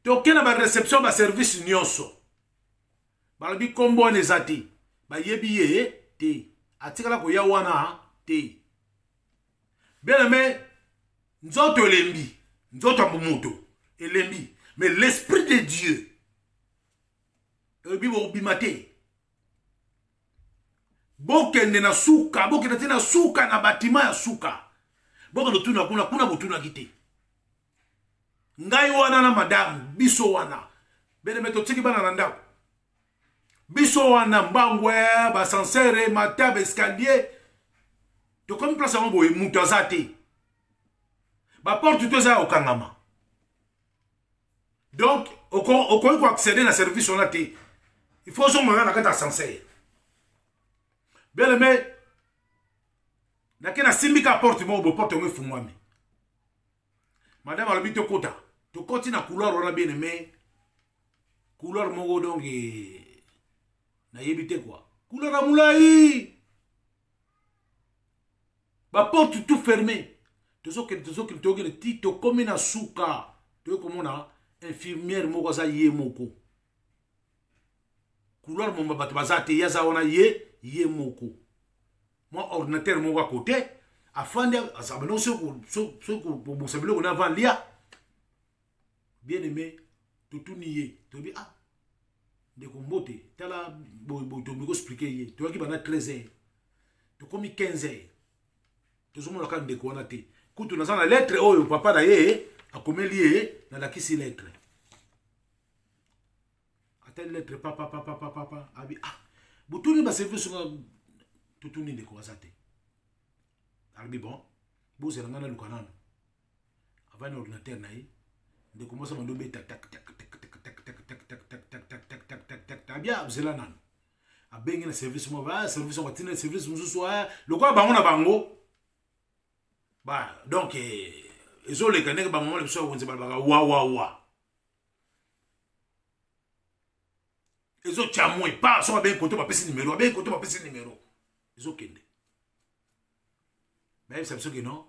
to kena ba réception ba service nyoso balabi kombo nezati ba yebi ye te atikala ko ya wana te bien aimé nzoto elembi nzoto mumuto elembi. Mais l'Esprit de Dieu, bokende na suka, bokende tena suka na batima ya suka. Bokende tuna kuna botuna kite. Ngai wana na madame, biso wana. Bene meto tiki bana nanda. Biso wana mbangwe, ba sansere, mataba escalier. To comme place ambo e mutazate. Ba porte toza okangama. Donc, au point pour accéder à la service, on a été. Il faut que on ait un ascenseur. Bien aimé, il y a un simika porte, moi, au porte, on est fou, moi. Madame, elle habite au côté. Tu continues à couloir, on a bien aimé. Couloir, mon donc, n'a évité quoi. Couloir à moulaï. La porte tout fermée. Tu sais que tu comme une souka. Tu sais comment on a. Infirmière moko za ye moko couloir momba bato bazate yaza wana ye moko moi ordinateur mon à côté afin de ça maintenant ce que on avant lia bien aimé tout nié tu dis ah de comboté tala to me expliquer yé tu vois qui bana 13h tu comme 15h tu sommes là quand de quoi na té quand tu na lettre oh papa na yé a comme lié na la kisi lettre a telle lettre papa abi ah butuni ba service tout ni de quoi ça té albi bon bo c'est ngana lukanana avant l'ordinateur na yé de commencer à me tac tac tac tac bien c'est là nan a bengi na service mo va service on va tenir service musu soa le quoi bango na bango ba donc ezo le kanek ba moment le so wonze ba wa ezo chamoi pas so ben côté pas pesi numéro ben côté pas pesi numéro ezo kende mais ça que non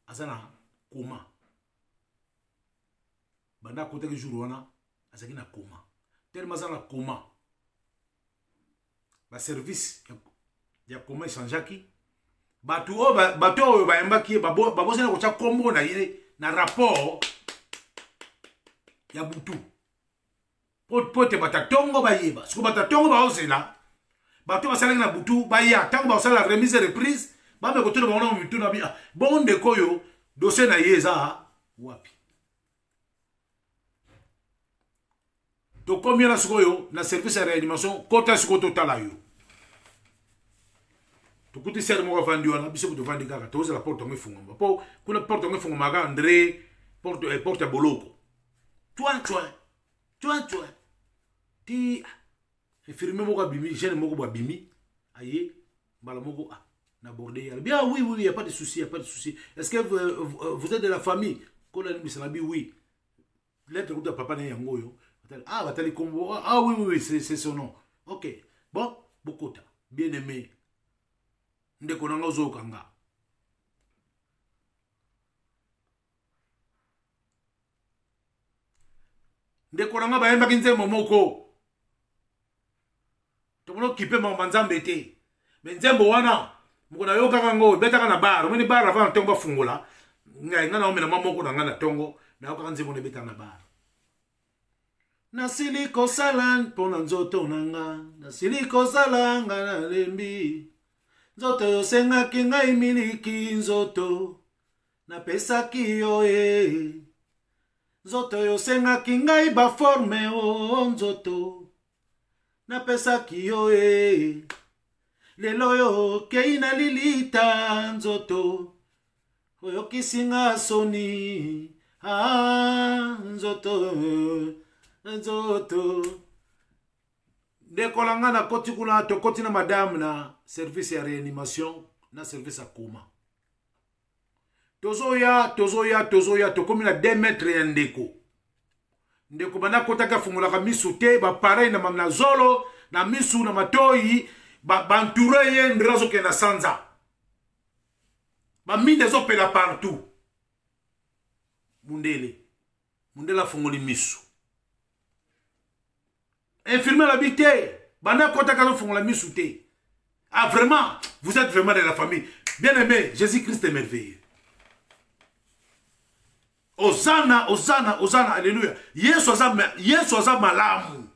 azana comment banda côté que jour wana azaki na comment tellement ça na comment ba service ya comment changeaki batu ba embaki ba bosena ko cha kombo na yé na rapport ya butu pote batatongo ba yeba siko batatongo ba osela batu basalaki na butu ba ya tango ba osala remise et reprise ba me ko tuna ba ona mutu na bi bon de koyo dossier na yeza wapi to combien na sikoyo na service ya réanimation kota siko total yo to kuti ser mo vandi wana biso to vandi kaka to la porte ngefunga po kuna porte ngefunga maga André porte boloko toi ti infirmier moko bimi jeune moko ba bimi aye mbala moko na bordé bien oui il y a pas de souci est-ce que vous êtes de la famille kola ni bisalabi oui lettre de papa na yango yo ah batali kombo ah oui c'est son nom ok bon bokota bien aimé ndeko nanga ozokanga ndeko nanga bayembaki nzembo moko tokono kipe mama nzambe te me nzembo wana moko na yokaka ngo betaka na bar omoni bar avant ntongo bafungola ngai ngana omena moko na ngana tongo na yokaka nzembo ne betaka na bar nasili kosala mpona nzoto nanga nasili kosala nga na lembi nzoto yosengaki ngai miliki nzoto napesaki yo nzoto yosengaki ngai baforme o nzoto napesaki yo lelo yo kei na lilita nzoto oyokisinga soni nzoto ndekolanga na koti kuna tokoti na madame na service ya réanimation na service ya coma tozoya tokomi na 2 mètres ya ndeko bana kotaka fungulaka misu te ba pareil na zolo na misu na matoi banture ye ndirazo ke na sanza ba mine zo pela partout mundela funguli misu infirmier l'habité bana kotaka zo fungula misu te ah vraiment vous êtes vraiment de la famille bien aimé Jésus-Christ est merveilleux. Hosanna, alléluia. Yesu aza malamu.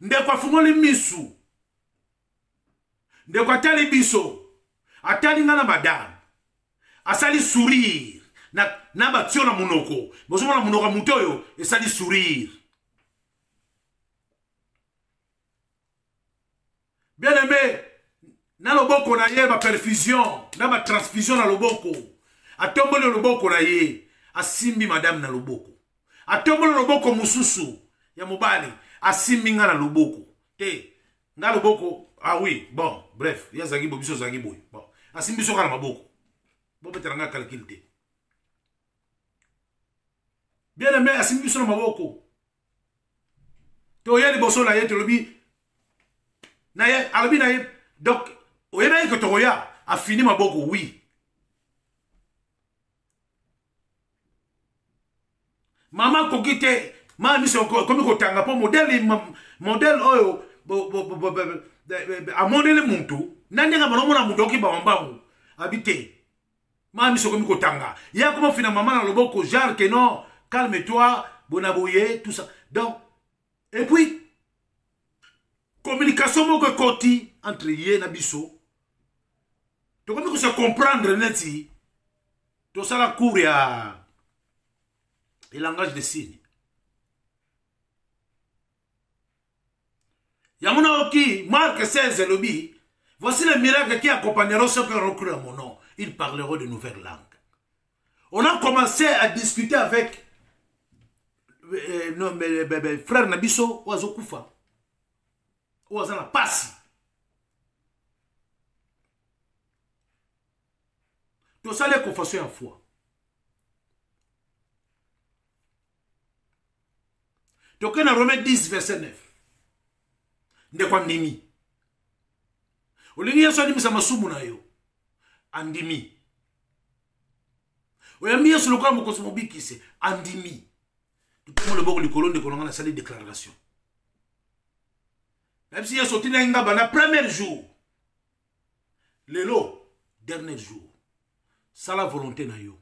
Ndeko afungoli misu. Ndeko atali biso. Atali ngana madame. Asali sourire. Na batio na munoko. Bozomo na munoko mutoyo. Esali sourire. Bien aimé. Na loboko na ye ba perfusion. Na ba transfusion na loboko. Atombole loboko na ye. Asimbi madame na loboko. Atombolo loboko mususu ya mobali. Asimbi nga na loboko. Te. Nga loboko. Ah oui. Bon. Bref. Ya zagibo. Biso zagibo. Bon. Asimbi soka na maboko. Bon betera nga calcul te. Bien aimé. Asimbi biso na maboko. Te oye liboso na ye. Te lobi. Na ye. Alobi na ye. Donc. Oye na ye ke toya. A fini maboko. Oui. Maman kokite, maman mission komi kotanga po modèle oyo amonele muntu nandenge banomona muntu oki bamambangu habité mami sokomi kotanga ya comment fina maman na loboko genre que non calme-toi bonaboye tout ça donc et puis communication moko koti entre ye na biso to komi ko se comprendre neti to sala cours ya le langage des signes. Yamuna Oki, Marc 16 lobby. Voici les miracles qui accompagneront ceux qui auront cru à mon nom. Ils parleront de nouvelles langues. On a commencé à discuter avec frère Nabiso Oazo Koufa. Oazana Passi. Tout ça, les confessions en foi. Donc, on a Romains 10, verset 9. Ndekwa ndimi. Olingi Yesu adimisa masumu na yo. Andimi. Oyambi Yesu lokola mokozi mobikise. Andimi. Tutomo le boko likolo ndeko na sali déclaration. Même si Yesu tina ngaba na premier jour. Lelo, dernier jour. Sala volonté na yo.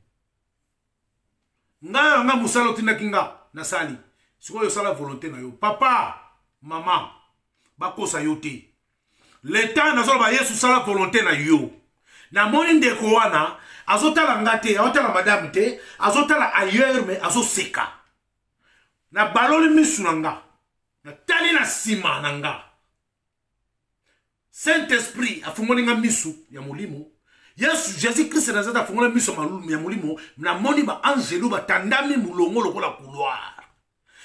Nga musala tina kinga na sali. Siko yo sala volonté na yo. Papa, maman, bakosa yo te. L'état nazo ba Yesu sala volonté na yo. Na moni ndeko wana azotala ngate, azotala madame te, azotala ailleurs mais azoseka. Na baloli misu nanga. Na tali na sima nanga. Saint-Esprit afungoli nga misu ya mulimo. Yesu Jésus Christ nazata afungoli misu ya mulimo. Na moni ba angelu ba tandami mulongo lokola couloir.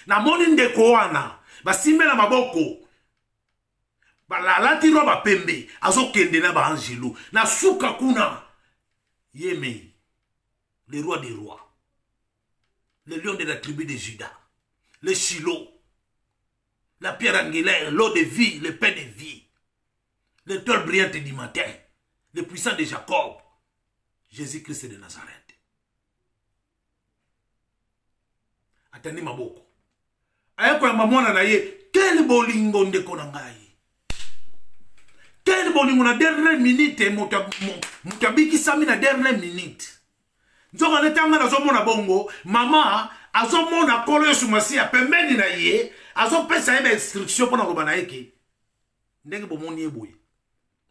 Na moni ndeko wana basimbe na maboko. Balalati roba pembe azokende na ba angelo na suka kuna Yémé le roi des rois, le lion de la tribu de Juda, le Shiloh, la pierre angulaire, l'eau de vie, le pain de vie, l'étoile brillante du matin, le puissant de Jacob, Jésus-Christ de Nazareth. Attendez ma boko. Ayako ya mamona na ye, quel bolingo ndeko na ngai. Quel bolingo na dernière minute mutabiki sami na dernière minute. Nzoka netanga na zomona bongo, mama azomona kolo Yesu Masiya pembeni na ye, azopesa yeba instruction pona roba na yeke. Ndenge bomoni eboye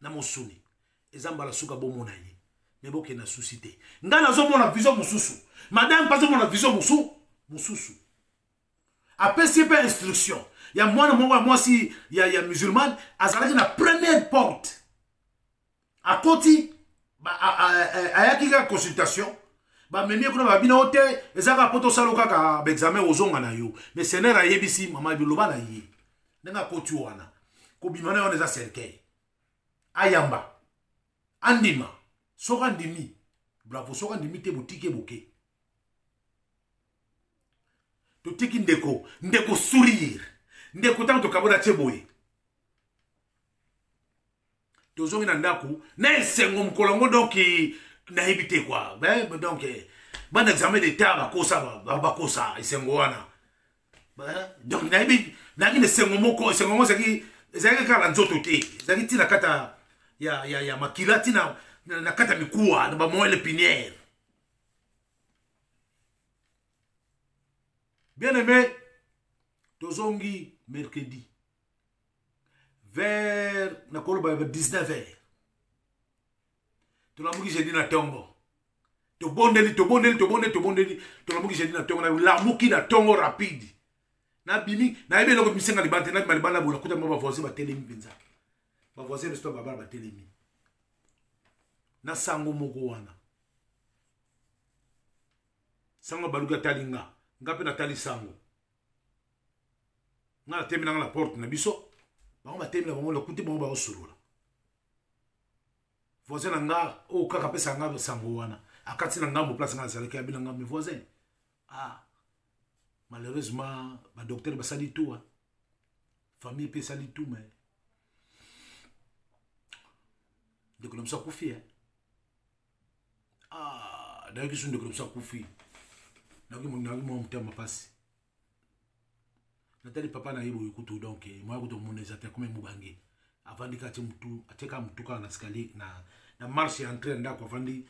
na mosuni. Ezambala suka bomona ye. Meboke na susite. Ngana azomona vision mususu. Madame pas azomona vision mususu. Apesi pe instruction. Ya moi si ya musulman azalaki na première porte. A koti ayaki ka consultation. Ba memi kuna ba bina hote ezaka poto saloka ka examen ozonga na yo. Mais senera yebisi mama biloba na ye. Nenga koti wana. Ko bimana wana za cercueil. Ayamba. Andima. Soka ndimi. Bravo soka ndimi te boutique boke. Totiki ndeko sourire. Ndeko tanto kabona cheboye. Tozongi na ndaku na esengo mkolongo donc na hibite kwa. Donc ban examen d'état bakosa esengo wana. Donc na hibi na kine sengo moko zaki kala nzoto te. Zaki tina kata ya makila tina na kata mikuwa na ba moelle pinière. Bien aimé, tozongi mercredi vers na koloba 19h. Tolamuki jeudi na tongo. Tobondeli. Tolamuki jeudi na tongo na lamuki na tongo rapide. Na bimi na ebe loko misenga libante na malibana bola kuta mba voisin ba telemi benza. Ba voisin ne stop ba telemi. Na sango moko wana. Sango baluka talinga. Ngape na tali sango. Nga temi na la porte na biso. Bango ba temi na bango lokuti bango ba osurula. Voisin na nga o kaka pesa nga sango wana. Akati na nga mo place nga zaleka ya bilanga mes voisins. Malheureusement ba docteur ba sali tout. Famille pe sali tout mais. De comme ça koufi. D'ailleurs qui sont de comme ça koufi. Nagi mo mtema pasi. Natali papa na yibo yukutu donc moi kuto moneza te comme mubangi. avandi ka mutu ateka mutuka na escalier na marche entrer ndako avandi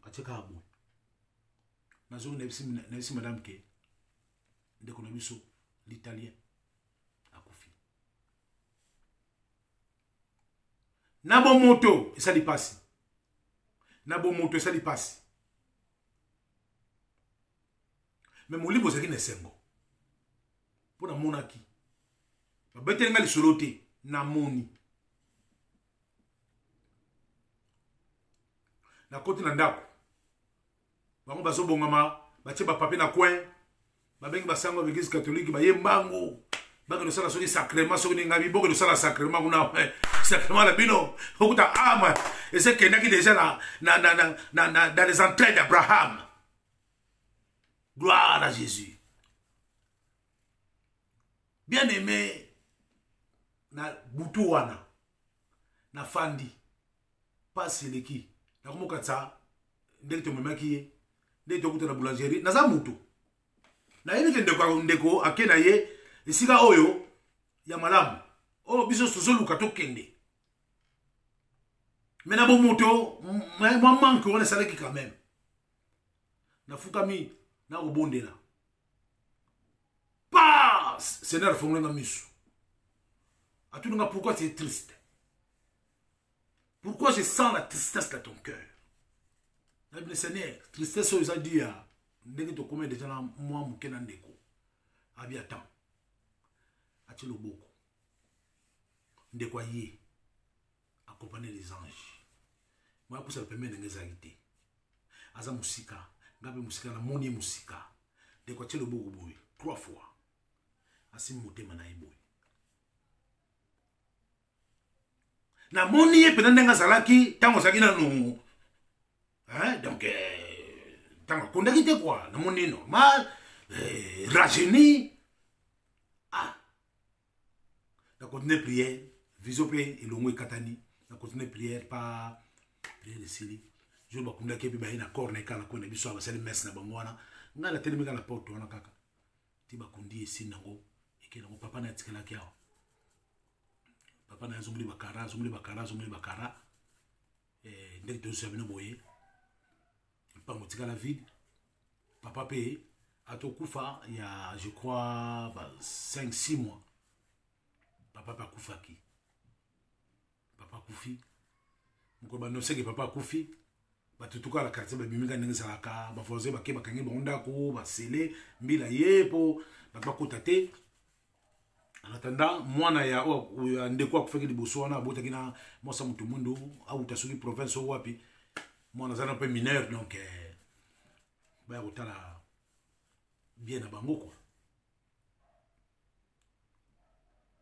ateka abu nazo nebisi madame ke ndeko na biso l'italien akufi na bo moto esali pasi mais molibo zaki na sengo pona monaki babetelenga lisolo te na moni na koti na ndako bango bazobongama batie bapapier na coin babengi basango l'église catholique baye mbango bango dosala soki sacrement soki ni ngabi boko dosala sacrement kuna sacrement la bino okuta ama ese kendaki déjà dans les entrailles d'Abraham. Gloire à Jésus. Bien aimé na butuwana na fandi passe leki na komokatsa ndeke to memaki ye ndeke to kuta na boulangerie na za mutu na yini ndeko akena ye esika oyo ya malamu o biso sozoluka to kende mena bo moto moi manque on salaki quand même na fukami na obondela pas Seigneur fongola misu atunga pourquoi tu es triste, pourquoi je sens la tristesse dans ton cœur. Le Seigneur tristesse aux dit à ndenge to combien déjà na moi mukena ndeko abiatan atilo boko ndeko yé accompagner les anges moi pour ça permet de ngezalité aza musika ngabe musika na moni musika ndeko atilo boko boy 3 fois asi motema na iboy na moni ye pena ndenga zalaki tango zaki na no donc tango kondaki te quoi na moni normal rajeuni na continuer prière viso pe elongo ekatani na continuer prière pas prière de sili je ba kundaki pe ba ina corps na kala ko na biso abasali messe na bamwana ngala telemika na porte wana kaka ti ba kundi esi nango ekela ko papa na tikela kiao papa na zongli bakara ndeki to sabino boye pango tikala vide papa pe atokufa ya je crois 5-6 mois papa pa kufa ki papa kufi mko ba no seke papa kufi batutuka la quartier ba biminga ndenge salaka ba forze ba ke bakangi bonda ko ba sele mbila yepo ba kotate. En attendant, moi, je suis fait des bosses, je suis moi, ça tout le monde, je suis province, moi, je suis un peu mineur, donc, je suis bien à Bango.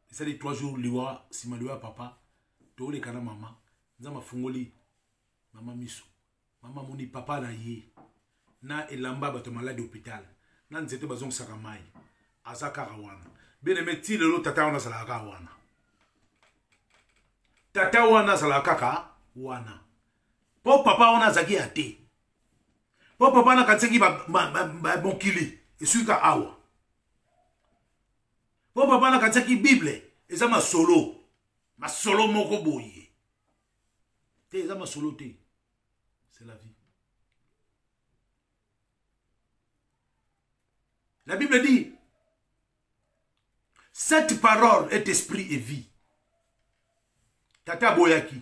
C'est les 3 jours, si je suis papa, tous les canaux, maman, je suis fungoli, maman miso, maman moni papa na ye, na elamba bato malade d'hôpital, na nzete bazong sakamai, azakarawana. Bien aimé, ti le tata wana salaka wana. Tata wana salaka wana. Po papa wana zaki ate. Po papa na katseki bon kili. Esuka awa. Po papa na katseki Bible. Eza ma solo. Ma solo moko boye. Te eza ma solo te. C'est la vie. La Bible dit cette parole est esprit et vie. Tata boyaki.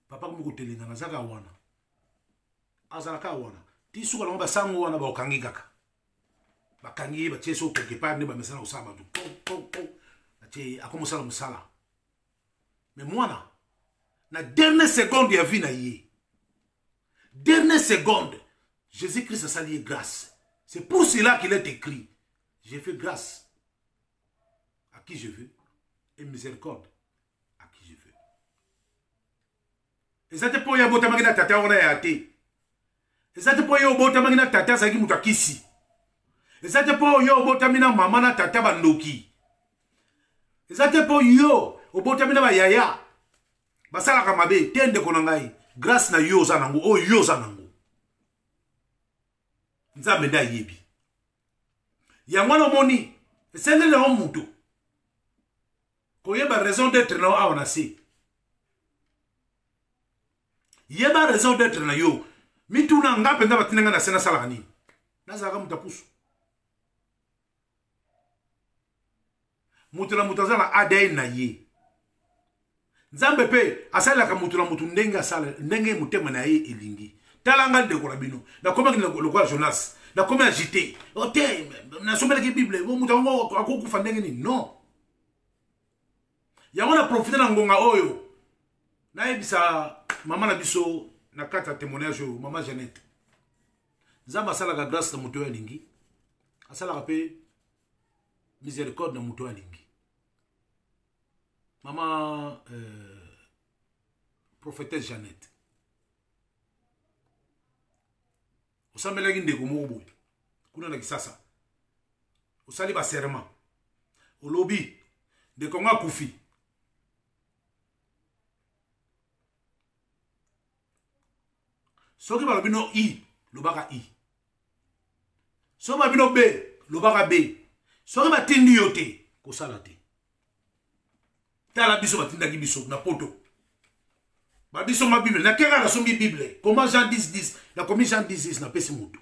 Papa kumiko telenga na zaka wana. Azalaka wana. Ti suka na basango wana ba okangi kaka. Bakangi ba tieso quelque part ne ba mesana osaba du. Ati akomosala musala. Mais mwana na dernière seconde ya vie na ye. Dernière seconde Jésus-Christ a sali grâce. C'est pour cela qu'il est écrit j'ai fait grâce à qui je veux et miséricorde à qui je veux. Et ça te pour y avoir ta tata on a été. Et ça te pour y avoir ta tata ça qui mutakisi. Et ça te pour y avoir ta maman na tata bandoki. Et ça te pour yo obota mina ba yaya. Basala kamabe tende konangai grâce na yo zanango o yo zanango. Nzambe da yebi. Ya mwana moni, c'est le muto. koyeba raison d'être na awa na se yeba raison d'être na yo mituna nga penda batinanga na se nasalaka nini nazalaka mutu apusu mutu na mutu aza na ADN na ye nzambe mpe asalelaka mutu na mutu ndenge asala ndenge motema na ye elingi talanga ndeko na bino nakomaki lokola Jonas nakomi agité ote nasombelaki bible mutu yango akokufa ndenge nini non yango na profite na ngonga oyo nayebisa mama na biso na kati ya témoignage oyo mama Jeannette nzambe asalaka grâce na mutu oyo alingi asalaka mpe miséricorde na mutu oyo alingi mama prophétesse Jeannette osambelaki ndeko moko boye kuna na Kisasa osali baserment olobi ndeko nga akufi soki balobi no i lobaka i soki balobi no b lobaka b soki batindi yo te kosala te tala biso batindaki biso na poto babiso ma bible na kera nasombi bible comment Jean 10 na komi Jean 10 na pesi moto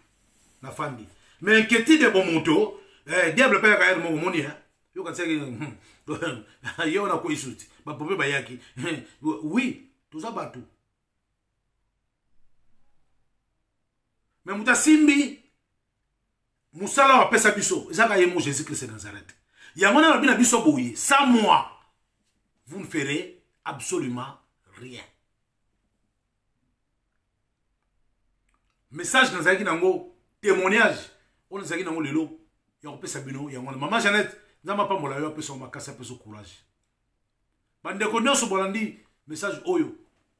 na fandi mais inquiétude bon moto diable pa ka mo moni ha yo ka tseki yo na ko isuti ba pope ba yaki oui tuza batu mais muta simbi musala wa pesa biso zaka yemo Jésus Christ de Nazareth yamona na bina biso boye sans moi vous ne ferez absolument rien. Message dans zaki nango témoignage on zaki nango lelo ya kopesa bino ya maman Jeannette nzama pa mola yo pesa makasa pesa courage bande ko nyonso bolandi message oyo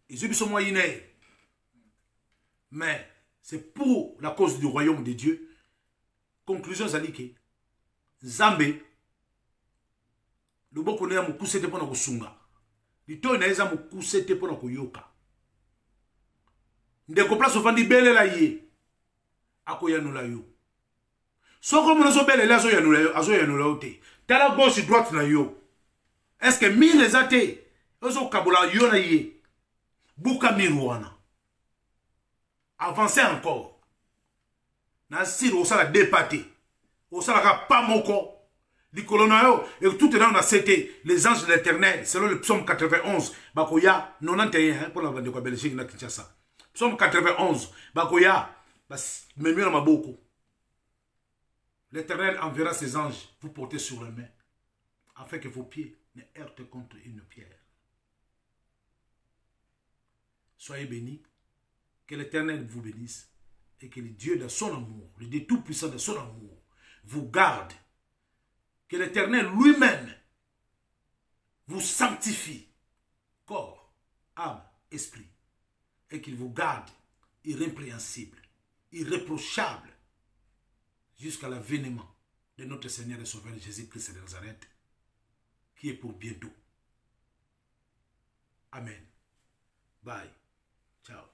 ezobiso moyine mais c'est pour la cause du royaume de Dieu. Conclusion zalike Zambe loboko ne ya mukuse te pona kosunga lito inaweza mukuse te pona koyoka ndeko place ofandi belela ye akoyanula yo soko mona so belela azo yanula yo te tala gauche droite na yo est-ce que mille ezate ozo kabula yo na ye buka miruana avancer encore na siro osala dépaté osala ka pa moko L'icolonayo, et tout est dans la CT, les anges de l'éternel, selon le psaume 91, Bakoya, 91, pour la bande de Belgique, na Kinshasa. Psaume 91, Bakoya, Memio Maboko. L'éternel enverra ses anges vous porter sur les mains, afin que vos pieds ne heurtent contre une pierre. Soyez bénis, que l'éternel vous bénisse, et que le Dieu de son amour, le Dieu tout-puissant de son amour, vous garde. Que l'Éternel lui-même vous sanctifie, corps, âme, esprit, et qu'il vous garde irrépréhensible, irréprochable, jusqu'à l'avènement de notre Seigneur et Sauveur Jésus-Christ de Nazareth, qui est pour bientôt. Amen. Bye. Ciao.